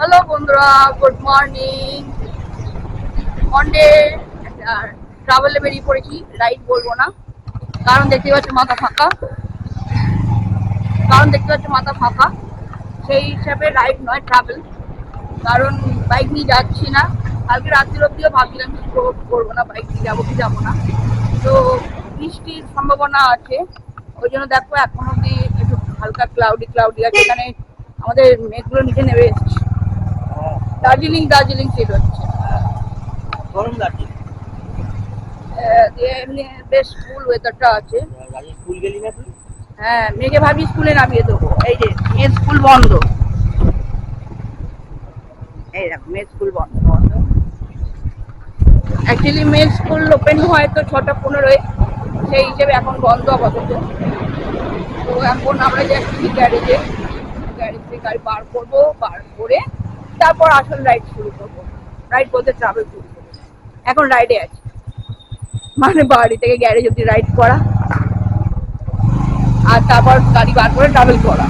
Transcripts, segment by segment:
Hello বন্ধুরা, good morning. Monday ট্রাভেলে বেরিয়ে পড়েছি। রাইড বলবো না, কারণ দেখতে পাচ্ছি মাথা ফাঁকা। সেই হিসাবে রাইড নয়, ট্রাভেল। কারণ বাইক নিয়ে যাচ্ছি না। কালকে রাত্রির অব্দিও ভাবছিলাম কি করবো না, বাইক নিয়ে যাবো কি যাবো না। তো বৃষ্টির সম্ভাবনা আছে, ওই জন্য দেখো এখন অব্দি একটু হালকা ক্লাউডি আছে। এখানে আমাদের মেঘগুলো নিচে নেমে এসেছে। দার্জিলিং ফিল হচ্ছে। গরম লাগছে। এমনি বেশ কুল ওয়েদারটা আছে। আজকে স্কুল গেলি না তুই? হ্যাঁ, মেয়েকে ভাবি স্কুলে নামিয়ে দেবো। এই যে মেয়ের স্কুল বন্ধ, এই দেখো মেয়ের স্কুল বন্ধ। অ্যাকচুয়ালি মেয়ের স্কুল ওপেন হয় তো 6:15, সেই হিসেবে এখন বন্ধ আপাতত। তো এখন আমরা যাচ্ছি গ্যারেজ থেকে গাড়ি বার করবো, বার করে তারপর আসল রাইড শুরু করবো। রাইড বলতে ট্রাভেল শুরু করবো। এখন রাইডে আছি, মানে বাড়ি থেকে গ্যারেজ অব্দি রাইড করা, আর তারপর গাড়ি বার করে ট্রাভেল করা।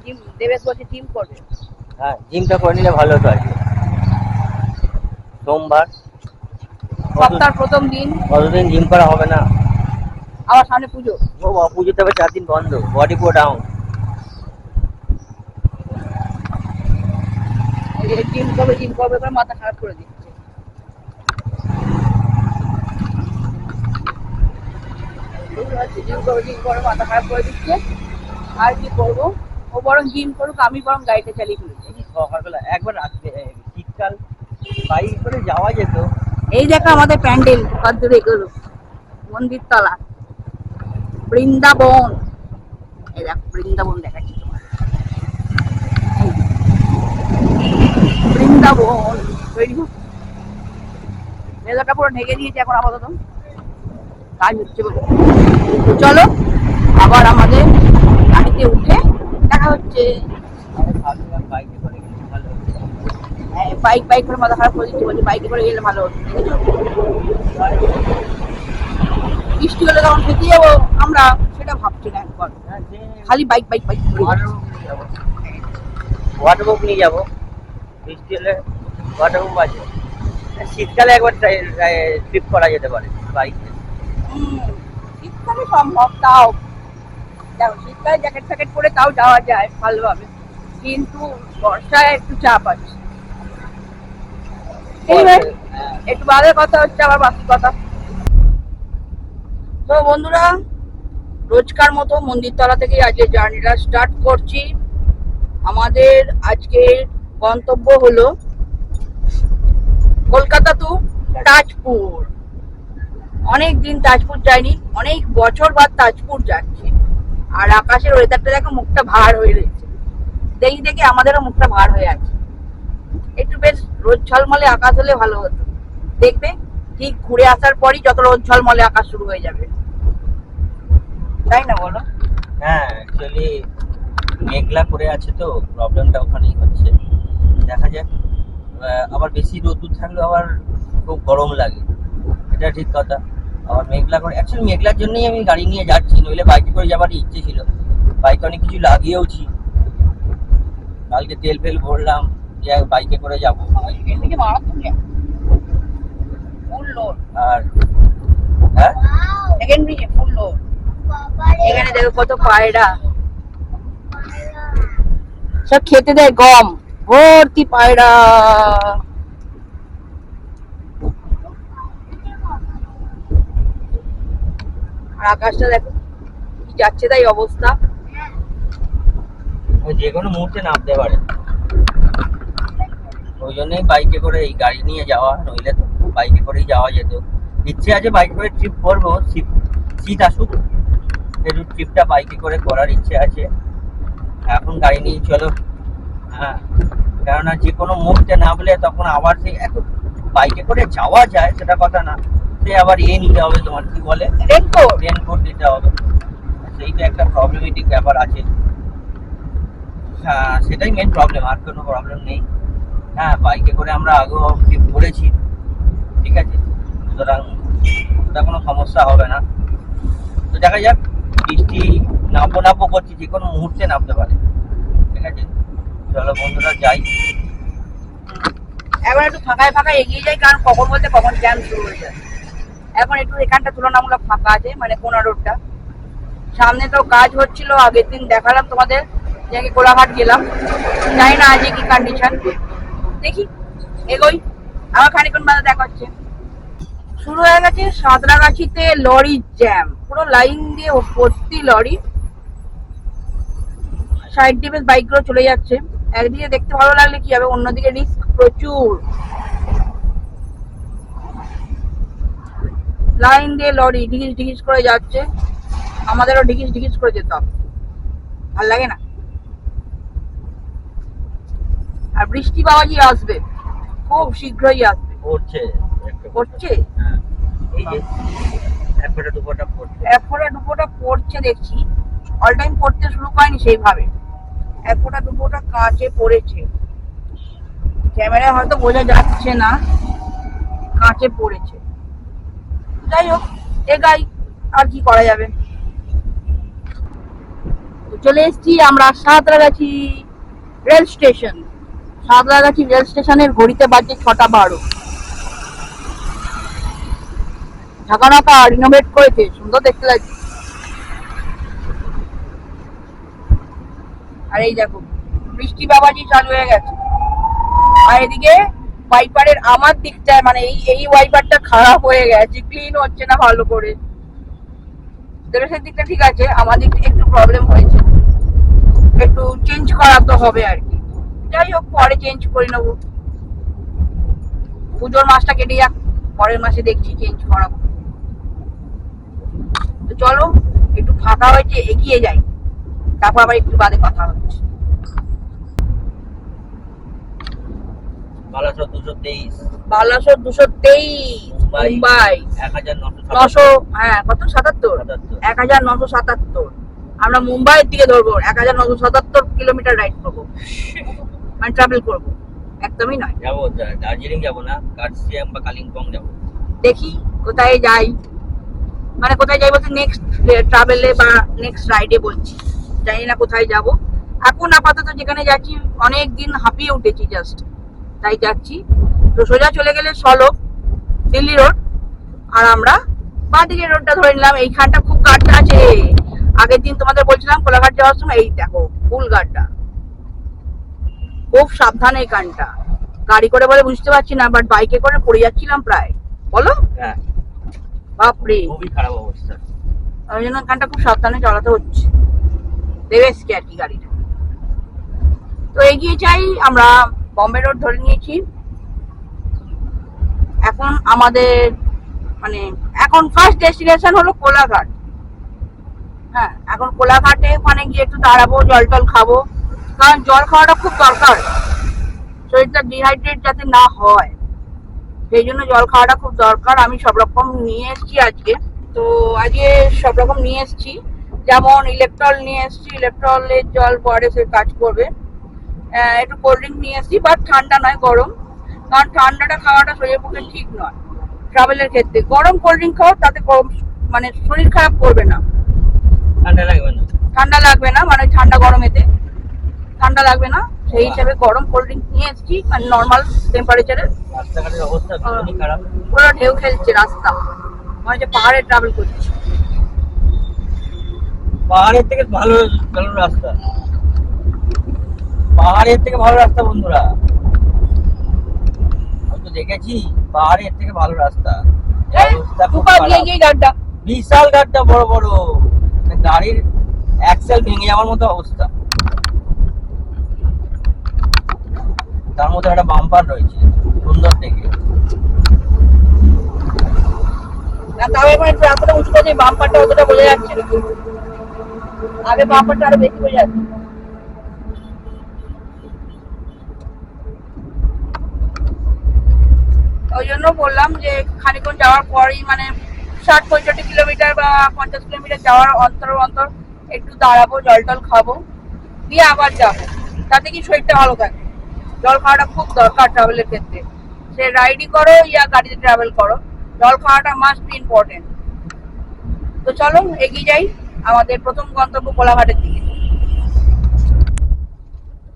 জিম দেবেশ বলছে জিম করবে। হ্যাঁ, জিমটা করে নিলে ভালো হতো আজকে। সোমবার সপ্তাহের প্রথম দিন, কতদিন জিম করা হবে না। আবার সামনে পুজো। ও বাবা, পুজোতে আবার 4 দিন বন্ধ, বডি পুরো ডাউন। জিম করবে করে মাথা খারাপ করে দিচ্ছে। জিম করে মাথা খারাপ করে দিচ্ছে। আর কি করবো, ও বরং জিম করুক, আমি বরং গাড়িটা চালিয়ে ফেলেছি। সকালবেলা একবার রাত্রে শীতকাল বাইক করে যাওয়া যেত। এই দেখো আমাদের প্যান্ডেল কত দূরে এগোলো, মন্দির তলা, বৃন্দাবন। এই দেখো বৃন্দাবন দেখাচ্ছি তোমার, বৃন্দাবন তৈরি হচ্ছে। মেলাটা পুরো ঢেকে দিয়েছে এখন আপাতত, কাজ হচ্ছে বলে। তো চলো আবার আমাদের গাড়িতে উঠে দেখা হচ্ছে। বাইকে করে গেলে ভালো হতো। বাইক করে মাথা খারাপ করে দিচ্ছে, বলছে বাইকে করে গেলে ভালো হতো। বৃষ্টি হলে তখন খেতে যাবো আমরা, সেটা ভাবছি না একবার। খালি বাইক ওয়াটারপ্রুফ নিয়ে যাবো। বৃষ্টি হলে ওয়াটারপ্রুফ আছে। শীতকালে একবার ট্রিপ করা যেতে পারে বাইকে। শীতকালে সম্ভব, তাও দেখো শীতকালে জ্যাকেট ফ্যাকেট পরে তাও যাওয়া যায় ভালোভাবে, কিন্তু বর্ষায় একটু চাপ আছে। একটু বাদে কথা হচ্ছে আবার বাকি কথা। তো বন্ধুরা, রোজকার মতো মন্দিরতলা থেকে আজকে জার্নিটা স্টার্ট করছি। আমাদের আজকের গন্তব্য হলো কলকাতা টু তাজপুর। অনেক দিন তাজপুর যাইনি, অনেক বছর বাদ তাজপুর যাচ্ছি। আর আকাশের ওয়েদারটা দেখো, মুখটা ভার হয়ে রয়েছে। দেখি আমাদেরও মুখটা ভার হয়ে আছে। একটু বেশ রোদ ঝলমলে আকাশ হলে ভালো হতো। দেখবে ঠিক ঘুরে আসার পরই যত রোদ ঝলমলে আকাশ শুরু হয়ে যাবে, তাই না বলো? হ্যাঁ, অ্যাকচুয়ালি মেঘলা করে আছে তো, প্রবলেমটা ওখানেই হচ্ছে। দেখা যাক। আবার বেশি রোদ্দুর থাকলে আবার খুব গরম লাগে, এটা ঠিক কথা। আবার মেঘলা করে, অ্যাকচুয়ালি মেঘলার জন্যই আমি গাড়ি নিয়ে যাচ্ছি, নইলে বাইকে করে যাবার ইচ্ছে ছিল। বাইকে অনেক কিছু লাগিয়েওছি, কালকে তেল ফেল ভরলাম, যে বাইকে করে যাবো। আর হ্যাঁ, এখানে দেখো কত পায়রা, সব খেতে দেয় গম, ভর্তি পায়রা। আর আকাশটা দেখো কি যাচ্ছে তাই অবস্থা। যে কোনো মুহূর্তে নামতে পারে, ওই জন্যই বাইকে করে, এই গাড়ি নিয়ে যাওয়া, নইলে তো বাইকে করেই যাওয়া যেত। ইচ্ছে আছে বাইকে করে ট্রিপ করবো, শীত আসুক, একটু ট্রিপটা বাইকে করে করার ইচ্ছে আছে। এখন গাড়ি নিয়ে চলো। হ্যাঁ, কেননা যে কোনো মুহূর্তে নামলে তখন আবার সেই এত বাইকে করে যাওয়া যায় সেটা কথা না, সে আবার নিতে হবে, তোমার কি বলে, রেনকোট নিতে হবে। সেইটা একটা প্রবলেমেটিক ব্যাপার আছে। হ্যাঁ, সেটাই মেন প্রবলেম, আর কোনো প্রবলেম নেই। হ্যাঁ, বাইকে করে আমরা আগেও ট্রিপ করেছি, ঠিক আছে, সুতরাং ওটা কোনো সমস্যা হবে না। তো দেখা যাক, বৃষ্টি নামবো করছি, যে কোনো মুহূর্তে নামতে পারে, ঠিক আছে। চলো বন্ধুরা যাই। এখন একটু ফাঁকায় ফাঁকায় এগিয়ে যাই, কারণ কখন বলতে কখন জ্যাম শুরু হয়ে যায়। এখন একটু এখানটা তুলনামূলক ফাঁকা আছে, মানে কোনা রোডটা। সামনে তো কাজ হচ্ছিল, আগের দিন দেখালাম তোমাদের যে আমি কোলাঘাট গেলাম, জানি না আজকে কি কন্ডিশন, দেখি এগোই, আবার খানিক্ষণ বাদে দেখা হচ্ছে। শুরু হয়ে গেছে সাঁতরাগাছিতে লরির জ্যাম, পুরো লাইন দিয়ে ভর্তি লরি, সাইড দিয়ে বেশ বাইকগুলো চলে যাচ্ছে। একদিকে দেখতে ভালো লাগলে কি হবে, অন্যদিকে রিস্ক প্রচুর। লাইন দিয়ে লরি ঢিকিস ঢিকিস করে যাচ্ছে, আমাদেরও ঢিকিস ঢিকিস করে যেতাম, ভাল লাগে না। আর বৃষ্টি বাবাজি আসবে, খুব শীঘ্রই আসবে। পড়ছে পড়ছে, হ্যাঁ, এই যে এক ফোঁটা দু ফোঁটা পড়ছে। এক ফোঁটা দু ফোঁটা পড়ছে দেখছি, অল টাইম পড়তে শুরু করেনি সেইভাবে, এক ফোঁটা দু ফোঁটা কাঁচে পড়েছে। ক্যামেরায় হয়তো বোঝা যাচ্ছে না, কাঁচে পড়েছে। যাই হোক, এগাই, আর কি করা যাবে। চলে এসছি আমরা Santragachi rail station. Santragachi rail স্টেশনের ঘড়িতে বাজছে 6:12। ঢাকানাকা রিনোভেট করেছে, সুন্দর দেখতে লাগছে। আর এই দেখো বৃষ্টি বাবাজি চালু হয়ে গেছে। আর এদিকে ওয়াইপারের আমার দিকটায়, মানে এই ওয়াইপারটা খারাপ হয়ে গেছে, ক্লিন হচ্ছে না ভালো করে। দেশের দিকটা ঠিক আছে, আমার দিকটা একটু প্রবলেম হয়েছে, একটু চেঞ্জ করা তো হবে আর কি। যাই হোক, পরে চেঞ্জ করে নেবো, পুজোর মাসটা কেটে যাক, পরের মাসে দেখছি চেঞ্জ করাবো। তো চলো, একটু ফাঁকা হয়েছে, এগিয়ে যাই, তারপর আবার একটু বাদে কথা হচ্ছে। বালাসোর 223, বালাসোর 223, মুম্বাই 1900, হ্যাঁ কত 77, 77। 1977। আমরা মুম্বাইয়ের দিকে ধরবো, 1977 কিলোমিটার রাইড করবো, মানে ট্রাভেল করবো, একদমই নয়। যাবো দার্জিলিং যাবো না, কার্সিয়াং বা কালিম্পং যাবো। দেখি কোথায় যাই, মানে কোথায় যাই বলতে নেক্সট ট্রাভেলে বা নেক্সট রাইডে বলছি, জানি না কোথায় যাব। এখন আপাতত যেখানে যাচ্ছি অনেক দিন হাঁপিয়ে উঠেছি জাস্ট, তাই যাচ্ছি। তো সোজা চলে গেলে সলভ দিল্লি রোড, আর আমরা বাঁ দিকের রোডটা ধরে নিলাম। এইখানটা খুব গাড্ডা আছে, আগের দিন তোমাদের বলছিলাম কোলাঘাট যাওয়ার সময়, এই দেখো ফুল গাড্ডা, খুব সাবধানে এইখানটা। গাড়ি করে বলে বুঝতে পারছি না, বাট বাইকে করে পড়ে যাচ্ছিলাম প্রায়, বলো হ্যাঁ, বাপরে, খুবই খারাপ অবস্থা। ওই জন্য এখানটা খুব সাবধানে চালাতে হচ্ছে, দেবেশকে আর কি গাড়িটা। তো এগিয়ে যাই, আমরা বম্বে রোড ধরে নিয়েছি। এখন আমাদের মানে এখন ফার্স্ট ডেস্টিনেশন হলো কোলাঘাট। হ্যাঁ, এখন কোলাঘাটে ওখানে গিয়ে একটু দাঁড়াবো, জল টল খাবো, কারণ জল খাওয়াটা খুব দরকার, শরীরটা ডিহাইড্রেট যাতে না হয়, সেই জন্য জল খাওয়াটা খুব দরকার। আমি সব রকম নিয়ে এসেছি আজকে, তো আজকে সব রকম নিয়ে এসেছি, যেমন ইলেকট্রল নিয়ে এসেছি, ইলেকট্রলের জল পরে সে কাজ করবে। একটু কোল্ড ড্রিঙ্ক নিয়ে এসেছি, বাট ঠান্ডা নয়, গরম, কারণ ঠান্ডাটা খাওয়াটা শরীরের পক্ষে ঠিক নয় ট্রাভেলের ক্ষেত্রে। গরম কোল্ড ড্রিঙ্ক খাও, তাতে মানে শরীর খারাপ করবে না, ঠান্ডা লাগবে না, ঠান্ডা লাগবে না, মানে ঠান্ডা গরমেতে ঠান্ডা লাগবে না, সেই হিসাবে গরম কোল্ড ড্রিঙ্ক নিয়ে এসেছি, মানে নর্মাল টেম্পারেচারের। রাস্তাঘাটের অবস্থা ভীষণই খারাপ, পুরো ঢেউ খেলছে রাস্তা, মনে হচ্ছে পাহাড়ে ট্রাভেল করছি। পাহাড়ের থেকে ভালো ভালো রাস্তা, পাহাড়ের থেকে ভালো রাস্তা বন্ধুরা, আমি তো দেখেছি পাহাড়ের থেকে ভালো রাস্তা। অবস্থা খুব দুপা দিয়ে খারাপ। গিয়ে গাড্ডা, বিশাল গাড়িটা, বড় বড়, মানে গাড়ির অ্যাক্সেল ভেঙে যাওয়ার মতো অবস্থা। তার মধ্যে একটা বাম্পার রয়েছে সুন্দর দেখে। না তাও এবার একটু রাস্তাটা উঁচু করে বাম্পারটা অতটা বোঝা যাচ্ছে না, আগে বাম্পারটা আরো বেশি বোঝা যাচ্ছে। ওই জন্য বললাম যে খানিকক্ষণ যাওয়ার পরেই, মানে 60-65 কিলোমিটার বা 50 কিলোমিটার যাওয়ার অন্তর অন্তর একটু দাঁড়াবো, জল টল খাবো, দিয়ে আবার যাবো, তাতে কি শরীরটা ভালো থাকে। জল খাওয়াটা খুব দরকার ট্রাভেলের ক্ষেত্রে, সে রাইডই করো ইয়া গাড়িতে ট্রাভেল করো, জল খাওয়াটা মাস্ট বি ইম্পর্টেন্ট। তো চলো এগিয়ে যাই আমাদের প্রথম গন্তব্য কোলাঘাটের দিকে।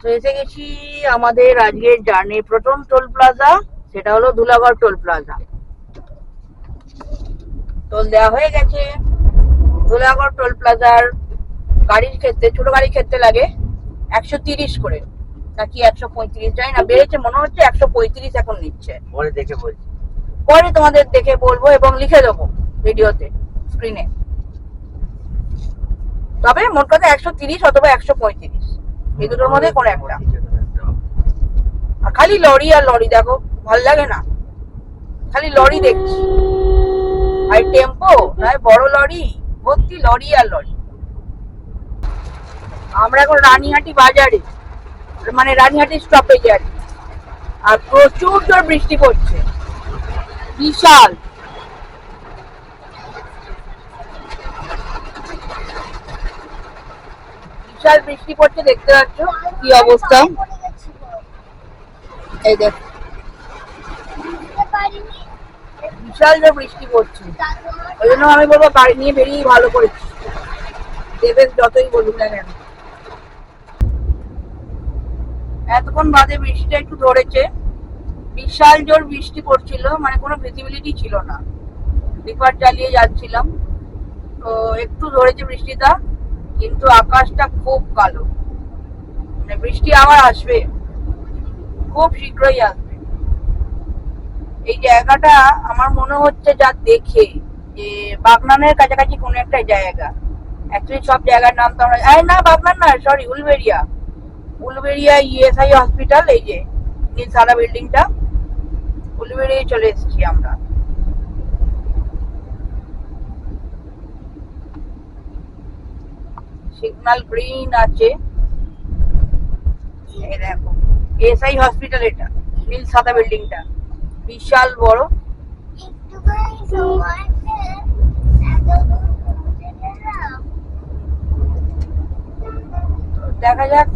তো এসে গেছি আমাদের আজকের জার্নির প্রথম টোল প্লাজা, সেটা হলো ধুলাগড় টোল প্লাজা। টোল দেওয়া হয়ে গেছে। ধুলাগড় টোল প্লাজার গাড়ির ক্ষেত্রে, ছোট গাড়ির ক্ষেত্রে লাগে 130 করে, নাকি 135, জানি না, বেড়েছে মনে হচ্ছে 135 এখন নিচ্ছে। পরে দেখে বলছি। পরে তোমাদের দেখে বলবো এবং লিখে দেবো ভিডিওতে, স্ক্রিনে। তবে মোট কথা 130 অথবা 135, এই দুটোর মধ্যে কোনো একটা। আর খালি লরি আর লরি, দেখো ভাল লাগে না, খালি লরি দেখছি। আর টেম্পো নয়, বড় লরি ভর্তি, লরি আর লরি। আমরা এখন রানীহাটি বাজারে, মানে রানীহাটি স্টপেজে আছি। আর প্রচুর জোর বৃষ্টি পড়ছে, বিশাল। বিশাল বৃষ্টি পড়ছে, দেখতে পাচ্ছ কি অবস্থা। এই দেখ, বিশাল জোর বৃষ্টি পড়ছে। ওই জন্য আমি বলবো গাড়ি নিয়ে বেরিয়ে ভালো করেছি, দেবেশ যতই বলুক না কেন। এতক্ষণ বাদে বৃষ্টিটা একটু ধরেছে। বিশাল জোর বৃষ্টি পড়ছিল, মানে কোনো ভিজিবিলিটি ছিল না। দিপার চালিয়ে যাচ্ছিলাম, তো একটু ধরেছে বৃষ্টিটা, কিন্তু আকাশটা খুব কালো। মানে বৃষ্টি আবার আসবে, খুব শীঘ্রই আসবে। এই জায়গাটা আমার মনে হচ্ছে যা দেখে, যে বাগনানের কাছাকাছি কোন একটা জায়গা। অ্যাকচুয়ালি সব জায়গার নাম তো আমরা, না বাগনান না, sorry, Uluberia. Uluberia ESI hospital, এই যে নীল সাদা বিল্ডিংটা, উলবেড়িয়ায় চলে এসেছি আমরা। সিগন্যাল গ্রিন আছে, এই দেখো এসআই হসপিটাল, এটা নীল সাদা বিল্ডিংটা বিশাল বড়। দেখা যাক,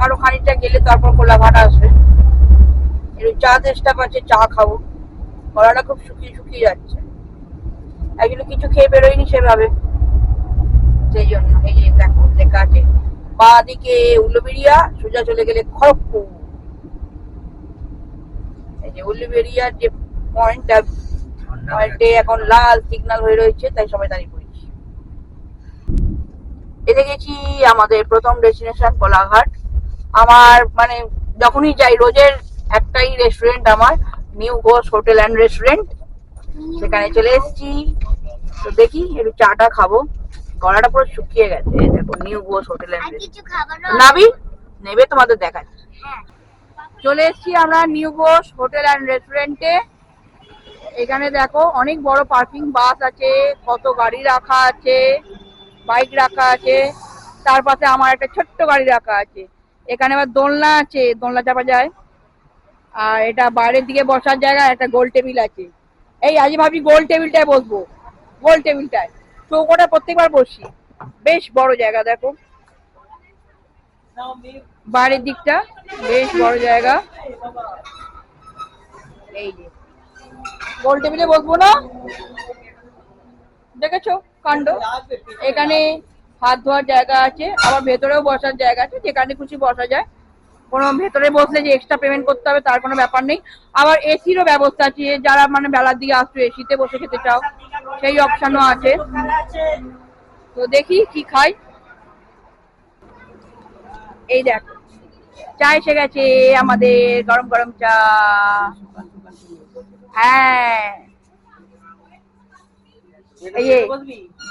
আরো খানিকটা গেলে তারপর কোলাঘাট আসবে। একটু চা চেষ্টা পাচ্ছে, চা খাবো, গলাটা খুব শুকিয়ে শুকিয়ে যাচ্ছে। একজন কিছু খেয়ে বেরোয়নি সেভাবে, সেই জন্য। এই যে দেখো লেখা আছে বাঁ দিকে উলুবেড়িয়া, সোজা চলে গেলে খড়গপুর। এই যে উলুবেড়িয়ার যে পয়েন্টটা, পয়েন্টে এখন লাল সিগন্যাল হয়ে রয়েছে, তাই সবাই দাঁড়িয়ে পড়েছি। এতে গেছি আমাদের প্রথম ডেস্টিনেশন কোলাঘাট। আমার মানে যখনই যাই, রোজের একটাই রেস্টুরেন্ট আমার, new Ghosh hotel and restaurant, সেখানে চলে এসেছি। তো দেখি একটু চাটা খাবো, গলাটা পুরো শুকিয়ে গেছে। দেখো new Ghosh hotel and restaurant, নাবি নেবে, তোমাদের দেখাচ্ছি। চলে এসেছি আমরা নিউ ঘোষ হোটেল অ্যান্ড রেস্টুরেন্টে। এখানে দেখো অনেক বড় পার্কিং, বাস আছে, কত গাড়ি রাখা আছে, বাইক রাখা আছে। তার পাশে আমার একটা ছোট্ট গাড়ি রাখা আছে। এখানে আবার দোলনা আছে, দোলনা চাপা যায়। আর এটা বাইরের দিকে বসার জায়গা, একটা গোল টেবিল আছে। এই আজ ভাবি গোল টেবিলটায় বসবো, গোল টেবিলটায়। চৌকোটা প্রত্যেকবার বসি, বেশ বড় জায়গা। দেখো বাইরের দিকটা বেশ বড় জায়গা। এই যে গোল টেবিলে বসবো না, দেখেছো কাণ্ড। এখানে হাত ধোয়ার জায়গা আছে, আবার ভেতরেও বসার জায়গা আছে, যেখানে খুশি বসা যায়। কোনো ভেতরে বসলে যে এক্সট্রা পেমেন্ট করতে হবে তার কোনো ব্যাপার নেই। আবার এসিরও ব্যবস্থা আছে, যারা মানে বেলার দিকে আসছো, এসিতে বসে খেতে চাও, সেই অপশনও আছে। তো দেখি কি খাই। এই দেখো চা এসে গেছে আমাদের, গরম গরম চা। হ্যাঁ, এই যে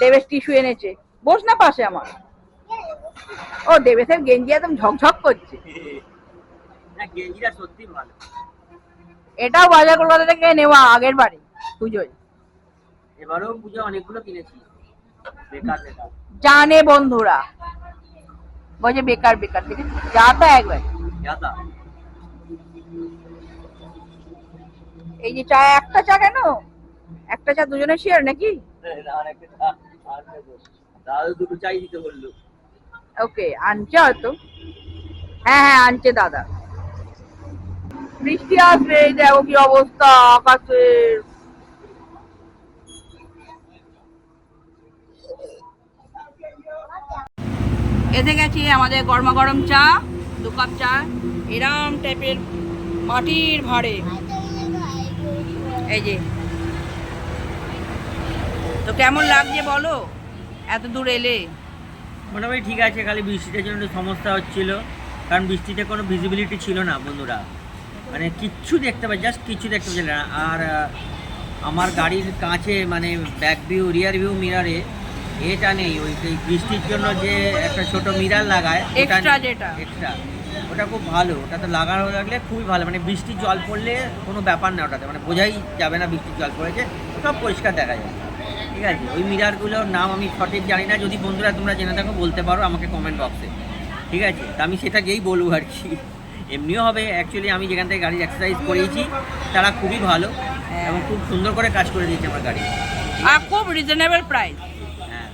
দেবেশ টিস্যু এনেছে, বস না পাশে আমার। ও দেবেশের গেঞ্জি একদম ঝকঝক করছে। গেঞ্জিটা সত্যি ভালো। এটাও বাজার কলকাতা থেকে নেওয়া আগের বারে পুজোয়। এবারেও পুজো অনেকগুলো কিনেছি, বেকার বেকার জানে বন্ধুরা, বলছে বেকার বেকার, দেখে যা তা একবার। এই যে চা, একটা চা কেন, একটা চা দুজনে শেয়ার নাকি? দুটো চাই দিতে বললো। ওকে, আনছে হয়তো। হ্যাঁ হ্যাঁ আনছে দাদা। বৃষ্টি আসবে, দেখো কি অবস্থা আকাশের। এসে গেছি আমাদের গরমা গরম চা, 2 কাপ চা, এরম টাইপের মাটির ভাঁড়ে। এই যে, তো কেমন লাগছে বলো এত দূর এলে? মোটামুটি ঠিক আছে, খালি বৃষ্টিটার জন্য একটু সমস্যা হচ্ছিল, কারণ বৃষ্টিতে কোনো ভিজিবিলিটি ছিল না বন্ধুরা, মানে কিচ্ছু দেখতে পাই, জাস্ট কিচ্ছু দেখতে পাচ্ছিল না। আর আমার গাড়ির কাছে মানে ব্যাক ভিউ, রিয়ার ভিউ মিরারে এটা নেই, ওই বৃষ্টির জন্য যে একটা ছোট মিরার লাগায় এক্সট্রা, যেটা এক্সট্রা, ওটা খুব ভালো, ওটা তো লাগানো লাগলে খুবই ভালো, মানে বৃষ্টির জল পড়লে কোনো ব্যাপার না ওটাতে, মানে বোঝাই যাবে না বৃষ্টির জল পড়েছে, সব পরিষ্কার দেখা যায়। ঠিক আছে, ওই মিরারগুলোর নাম আমি সঠিক জানি না, যদি বন্ধুরা তোমরা জেনে থাকো বলতে পারো আমাকে কমেন্ট বক্সে। ঠিক আছে, তা আমি সেটা গিয়েই বলবো আর কি। এমনিও হবে, অ্যাকচুয়ালি আমি যেখান থেকে গাড়ির এক্সারসাইজ করিয়েছি তারা খুবই ভালো এবং খুব সুন্দর করে কাজ করে দিয়েছে আমার গাড়ি, আর খুব রিজনেবল প্রাইস। হ্যাঁ।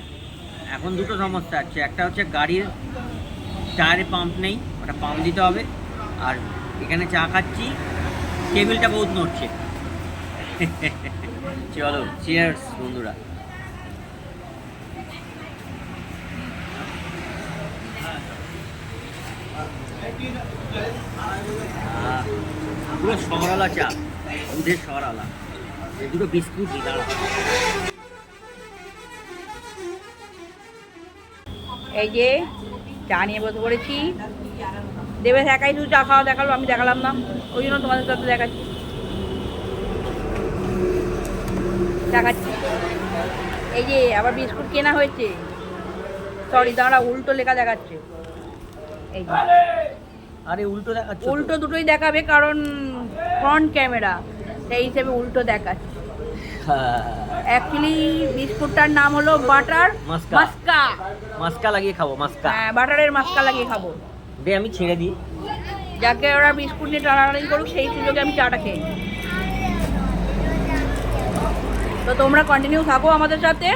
এখন দুটো সমস্যা আছে, একটা হচ্ছে গাড়ির টায়ারে পাম্প নেই, ওটা পাম্প দিতে হবে, আর এখানে চা খাচ্ছি, টেবিলটা বহুত নড়ছে। চলো চিয়ার্স বন্ধুরা। পুরো শহরালা চা, দুধের শহরালা, এই দুটো বিস্কুট দাঁড়া। এই যে চা নিয়ে বসে পড়েছি, দেবে একাই শুধু চা খাওয়া দেখালো, আমি দেখালাম না, ওই জন্য তোমাদের সাথে দেখাচ্ছি, দেখাচ্ছি। এই যে আবার বিস্কুট কেনা হয়েছে, সরি দাঁড়া, উল্টো লেখা দেখাচ্ছে। এই যে আরে উল্টো দেখাচ্ছ? উল্টো দুটোই দেখাবে, কারণ ফ্রন্ট ক্যামেরা, সেই হিসেবে উল্টো দেখাচ্ছে। অ্যাকচুয়ালি বিস্কুটটার নাম হলো বাটার মাস্কা। মাস্কা লাগিয়ে খাবো, মাস্কা। হ্যাঁ, বাটারের মাস্কা লাগিয়ে খাবো। দে আমি ছেড়ে দিই, যাকে ওরা বিস্কুট নিয়ে টানাটানি করুক, সেই সুযোগে আমি চাটা খেয়ে নিই। তো তোমরা কন্টিনিউ থাকো আমাদের সাথে,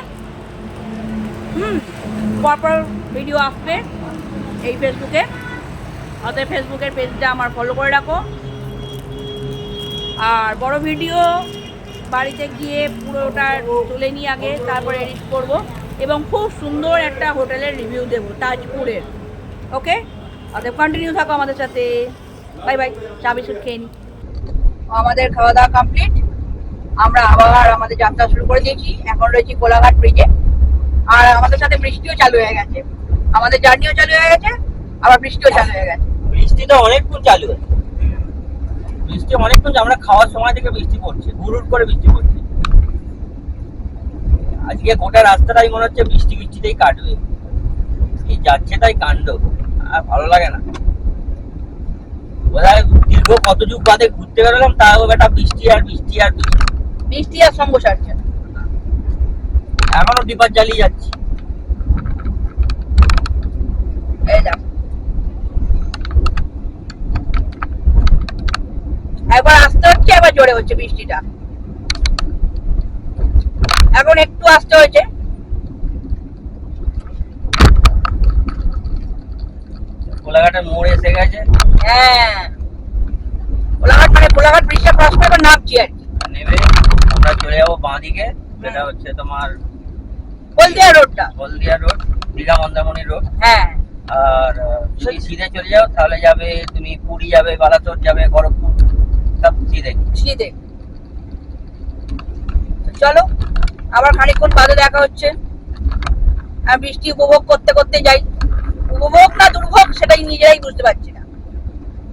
পরপর ভিডিও আসবে এই ফেসবুকে, অতএব ফেসবুকের পেজটা আমার ফলো করে রাখো। আর বড় ভিডিও বাড়িতে গিয়ে পুরোটা তুলে নিয়ে আগে তারপরে এডিট করব, এবং খুব সুন্দর একটা হোটেলের রিভিউ দেবো তাজপুরের। ওকে, অতএব কন্টিনিউ থাকো আমাদের সাথে। বাই বাই, চা বিস্কুট খেয়ে নিই। আমাদের খাওয়া দাওয়া কমপ্লিট, আমরা আবার আমাদের যাত্রা শুরু করে দিয়েছি। এখন রয়েছি কোলাঘাট ব্রিজে, আর আমাদের সাথে বৃষ্টিও চালু হয়ে গেছে, আমাদের জার্নিও চালু হয়ে গেছে, আবার বৃষ্টিও চালু হয়ে গেছে। বৃষ্টি তো অনেকক্ষণ চালু আছে, বৃষ্টি অনেকক্ষণ, আমরা খাওয়ার সময় থেকে বৃষ্টি পড়ছে, হুড় করে বৃষ্টি পড়ছে। আজকে গোটা রাস্তাটাই মনে হচ্ছে বৃষ্টি বৃষ্টিতেই কাটবে, এই যাচ্ছে তাই কাণ্ড, আর ভালো লাগে না। বোধহয় দীর্ঘ কত যুগ বাদে ঘুরতে বেরোলাম, তাও একটা বৃষ্টি আর বৃষ্টি আর বৃষ্টি, বৃষ্টি আর সঙ্গ সারছে না। এখনো দীপার জ্বালিয়ে যাচ্ছি। এই দেখো, একবার আসতে হচ্ছে, একবার জোরে হচ্ছে বৃষ্টিটা, এখন একটু আসতে হয়েছে। কোলাঘাটের মোড় এসে গেছে। হ্যাঁ, কোলাঘাট মানে কোলাঘাট ব্রিজটা ক্রস করে এবার নামছি আর কি। নেবে আমরা চলে যাবো বাঁ দিকে, যেটা হচ্ছে তোমার হলদিয়া রোডটা, হলদিয়া রোড, দীঘা মন্দারমণি রোড। হ্যাঁ, আর যদি সিধে চলে যাও তাহলে যাবে তুমি পুরী যাবে, বালাসোর যাবে, খড়গপুর, সব সিধে সিধে। চলো আবার খানিকক্ষণ বাদে দেখা হচ্ছে। আমি বৃষ্টি উপভোগ করতে করতে যাই, উপভোগ না দুর্ভোগ সেটাই নিজেরাই বুঝতে পারছি না।